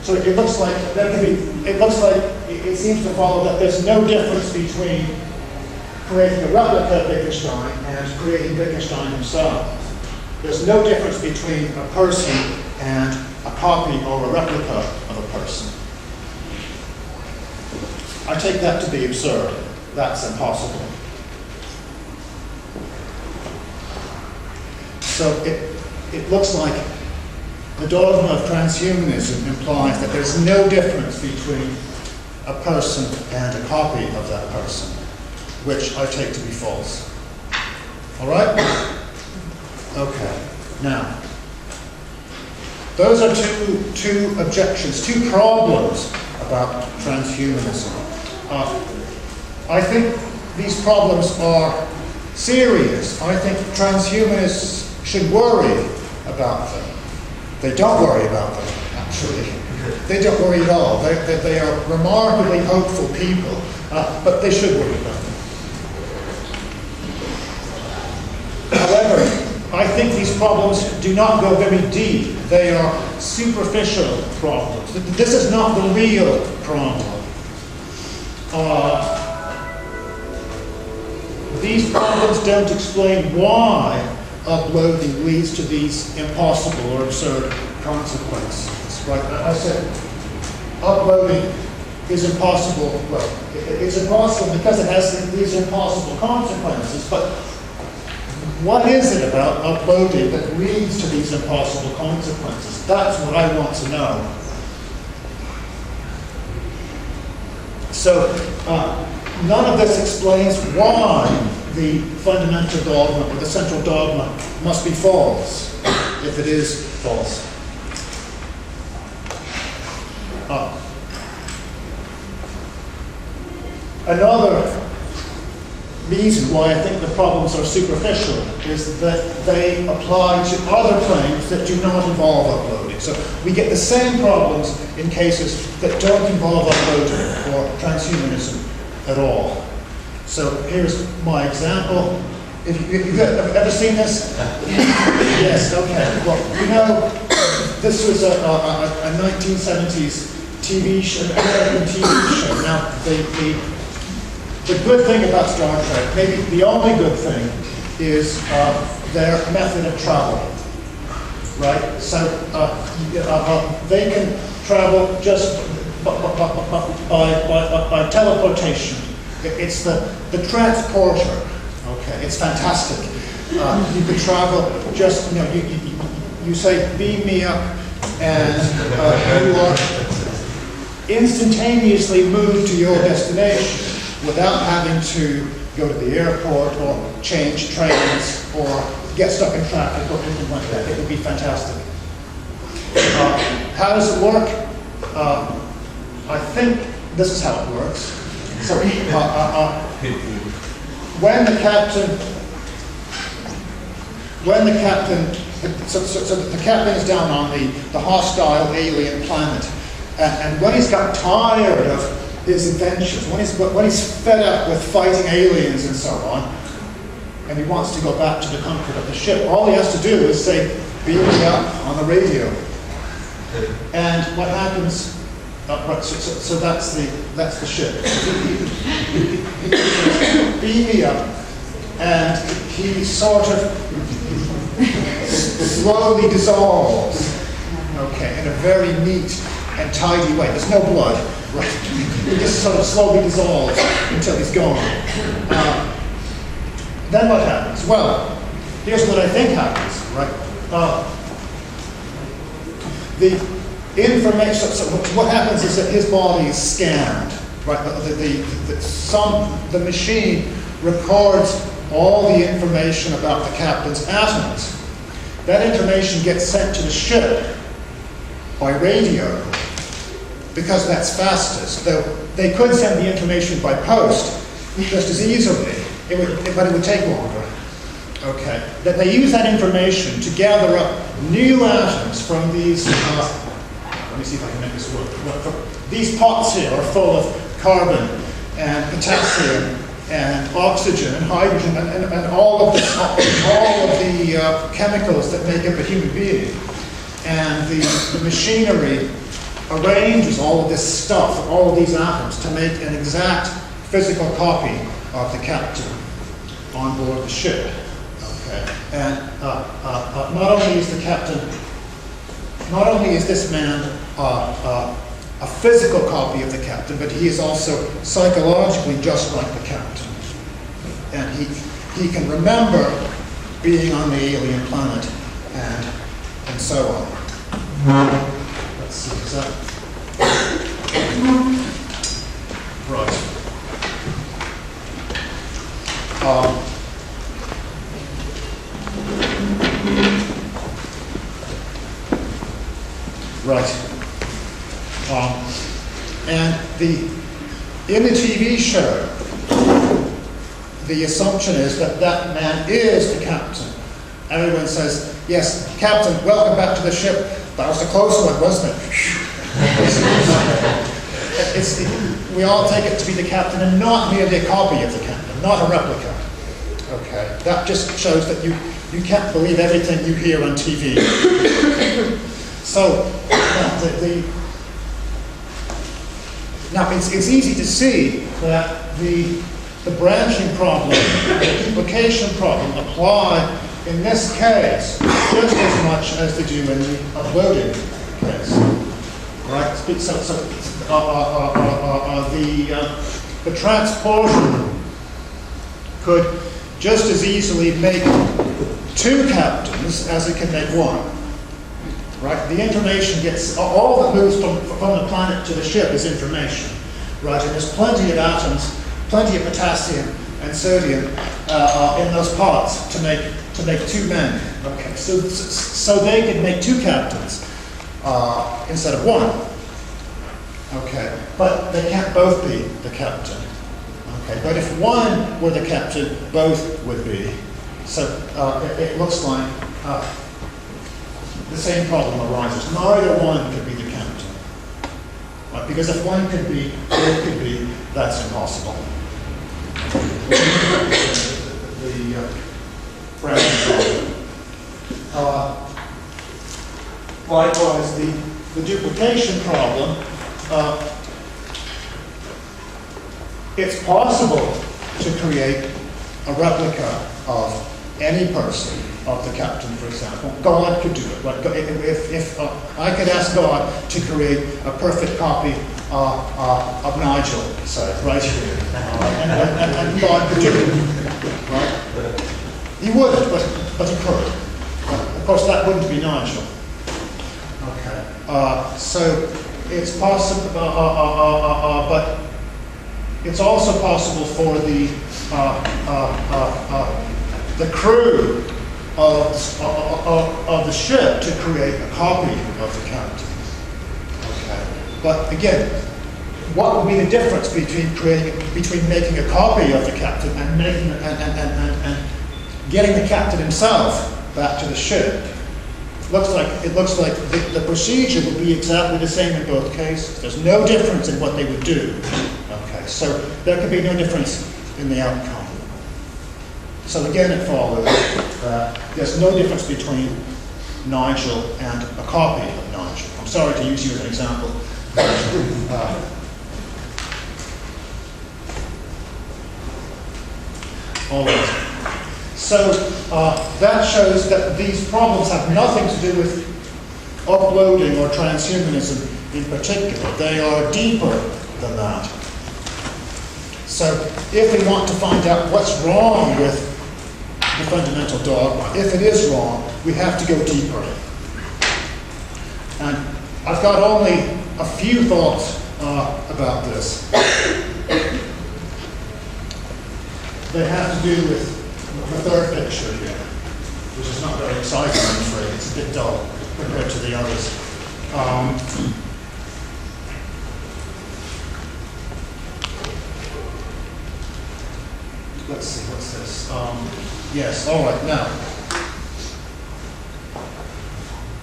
So it looks like it seems to follow that there's no difference between creating a replica of Wittgenstein and creating Wittgenstein himself. There's no difference between a person and a copy or a replica of a person. I take that to be absurd. That's impossible. So it looks like the dogma of transhumanism implies that there's no difference between a person and a copy of that person, which I take to be false. All right? Okay. Now, those are two objections, two problems about transhumanism. I think these problems are serious. I think transhumanists should worry about them. They don't worry about them, actually. They don't worry at all. They are remarkably hopeful people, but they should worry about them. However, I think these problems do not go very deep. They are superficial problems. This is not the real problem. These problems don't explain why uploading leads to these impossible or absurd consequences. Right? I said uploading is impossible. Well, it's impossible because it has these impossible consequences. But what is it about uploading that leads to these impossible consequences? That's what I want to know. So, none of this explains why the fundamental dogma or the central dogma must be false, if it is false. Another reason why I think the problems are superficial is that they apply to other claims that do not involve uploading. So we get the same problems in cases that don't involve uploading or transhumanism at all. So here's my example. Have you ever seen this? Yes, okay. Well, you know, this was a 1970s TV show, American TV show. Now, the good thing about Star Trek, maybe the only good thing, is their method of travel, right? So they can travel just by teleportation. It's the transporter. Okay, it's fantastic. You can travel just, you know, you say, beam me up, and you are instantaneously moved to your destination without having to go to the airport or change trains or get stuck in traffic or anything like that. It would be fantastic. How does it work? I think this is how it works. So when the captain is down on the hostile alien planet, and when he's got tired of his adventures, when he's fed up with fighting aliens and so on, and he wants to go back to the comfort of the ship, all he has to do is say, beam me up on the radio. And what happens, right, so that's the ship. Beam me up, and he sort of slowly dissolves, okay, in a very neat and tidy way. There's no blood, right? He just sort of slowly dissolves until he's gone. Then what happens? Well, here's what I think happens, right? The information, so what happens is that his body is scanned, right? The machine records all the information about the captain's atoms. That information gets sent to the ship by radio, because that's fastest. Though they could send the information by post just as easily, but it would take longer. Okay, that they use that information to gather up new atoms from these. Let me see if I can make this work. These pots here are full of carbon and potassium and oxygen and hydrogen and all of the chemicals that make up a human being. And the machinery arranges all of this stuff, all of these atoms, to make an exact physical copy of the captain on board the ship. Okay, and not only is the captain, not only is this man a physical copy of the captain, but he is also psychologically just like the captain. And he can remember being on the alien planet and so on. Let's see, is that right? Right. And in the TV show, the assumption is that that man is the captain. Everyone says, "Yes, Captain, welcome back to the ship. That was a close one, wasn't it?" We all take it to be the captain and not merely a copy of the captain, not a replica. Okay, that just shows that you can't believe everything you hear on TV. So, now it's easy to see that the branching problem, the duplication problem apply in this case just as much as they do in the uploading case. Right? So the transporter could just as easily make two captains as it can make one. Right? The information gets, all that moves from the planet to the ship is information. Right? And there's plenty of atoms, plenty of potassium and sodium in those parts to make two men. Okay, so they could make two captains instead of one. Okay, but they can't both be the captain. Okay, but if one were the captain, both would be. So it looks like the same problem arises. Neither one could be the captain. Right? Because if one could be, both could be, that's impossible. The branching problem. Likewise, the duplication problem, it's possible to create a replica of any person, of the captain, for example. God could do it. Like if I could ask God to create a perfect copy of Nigel, say, right here, and God could do it, right? He wouldn't, but he could. Of course, that wouldn't be Nigel. Okay. So it's possible, but it's also possible for the crew of the ship to create a copy of the captain. Okay. But again, what would be the difference between making a copy of the captain and making and getting the captain himself back to the ship? It looks like the procedure would be exactly the same in both cases. There's no difference in what they would do. Okay, so there could be no difference in the outcome. So again, it follows that there's no difference between Nigel and a copy of Nigel. I'm sorry to use you as an example. All right. So that shows that these problems have nothing to do with uploading or transhumanism in particular. They are deeper than that. So if we want to find out what's wrong with the fundamental dogma, if it is wrong, we have to go deeper. And I've got only a few thoughts about this. They have to do with the third picture here, which is not very exciting, I'm afraid. It's a bit dull compared to the others. Let's see, what's this? Yes, all right, now.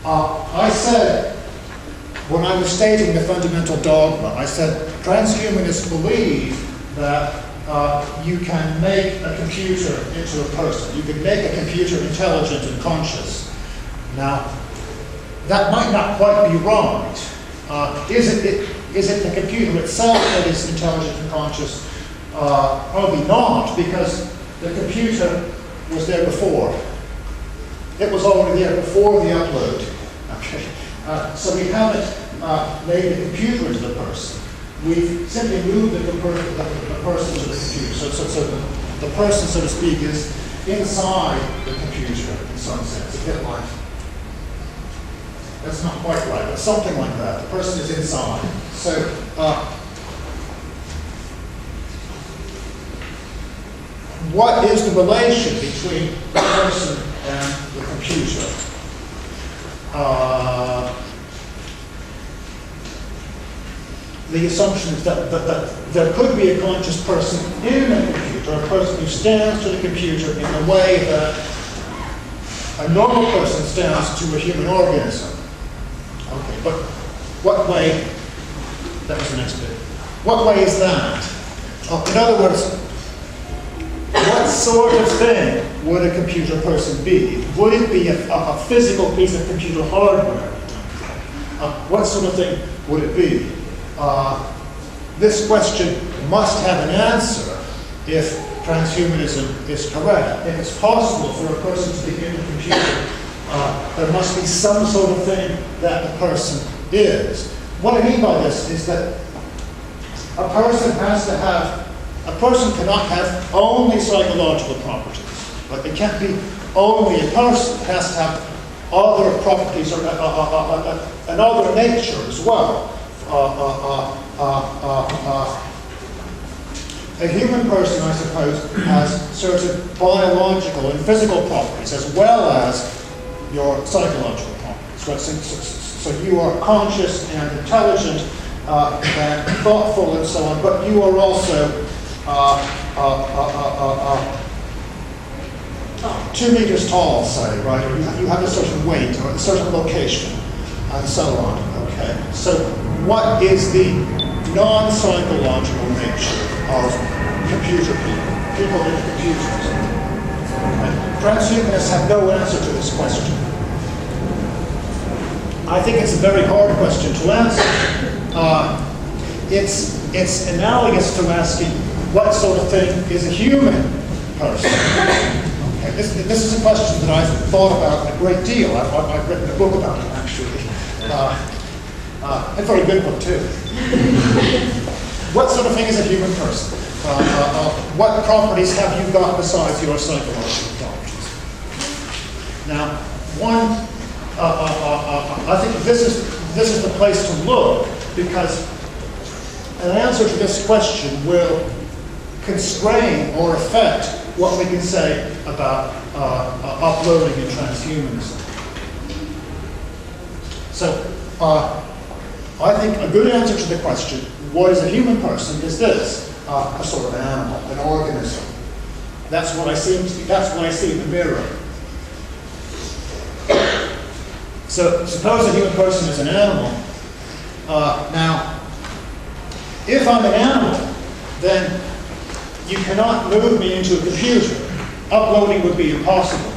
I said, when I was stating the fundamental dogma, I said transhumanists believe that you can make a computer into a person. You can make a computer intelligent and conscious. Now, that might not quite be right, Is it the computer itself that is intelligent and conscious? Probably not, because the computer was there before. It was already there before the upload. Okay. So we haven't made the computer into the person. We've simply moved the person to the computer. So the person, so to speak, is inside the computer in some sense. A bit like, that's not quite right, but something like that. The person is inside. So what is the relation between the person and the computer? The assumption is that there could be a conscious person in a computer, a person who stands to the computer in the way that a normal person stands to a human organism. Okay, but what way, that was the next bit. What way is that? In other words, what sort of thing would a computer person be? Would it be a physical piece of computer hardware? What sort of thing would it be? This question must have an answer if transhumanism is correct. If it's possible for a person to be in a computer, there must be some sort of thing that the person is. What I mean by this is that a person cannot have only psychological properties. Like it can't be only a person. It has to have other properties or another nature as well. A human person, I suppose, has certain biological and physical properties as well as your psychological properties. Right? So you are conscious and intelligent and thoughtful and so on, but you are also 2 meters tall, say, right? Or you have a certain weight or a certain location and so on. Okay. So what is the non-psychological nature of computer people in computers? Transhumanists have no answer to this question. I think it's a very hard question to answer. It's analogous to asking what sort of thing is a human person. Okay. This is a question that I've thought about a great deal. I've written a book about it, actually. A very good book, too. What sort of thing is a human person? What properties have you got besides your psychological properties? Now, I think this is the place to look, because an answer to this question will constrain or affect what we can say about uploading and transhumanism. So, I think a good answer to the question, what is a human person, is this: a sort of animal, an organism. That's what I see. That's what I see in the mirror. So, suppose a human person is an animal. Now, if I'm an animal, then you cannot move me into a computer. Uploading would be impossible.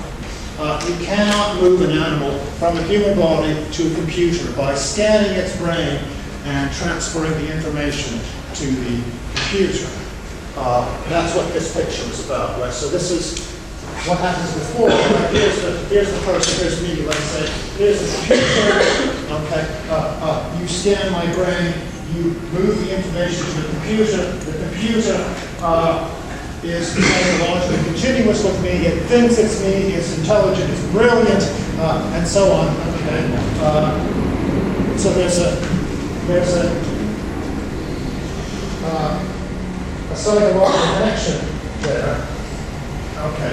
You cannot move an animal from a human body to a computer by scanning its brain and transferring the information to the computer. That's what this picture is about, right? So this is what happens before. Right? Here's the person, here's me, let's say. Here's the computer. Okay. You scan my brain, you move the information to the computer. The computer is psychologically continuous with me. It thinks it's me, it's intelligent, it's brilliant, and so on. Okay. So there's a psychological connection there. Okay.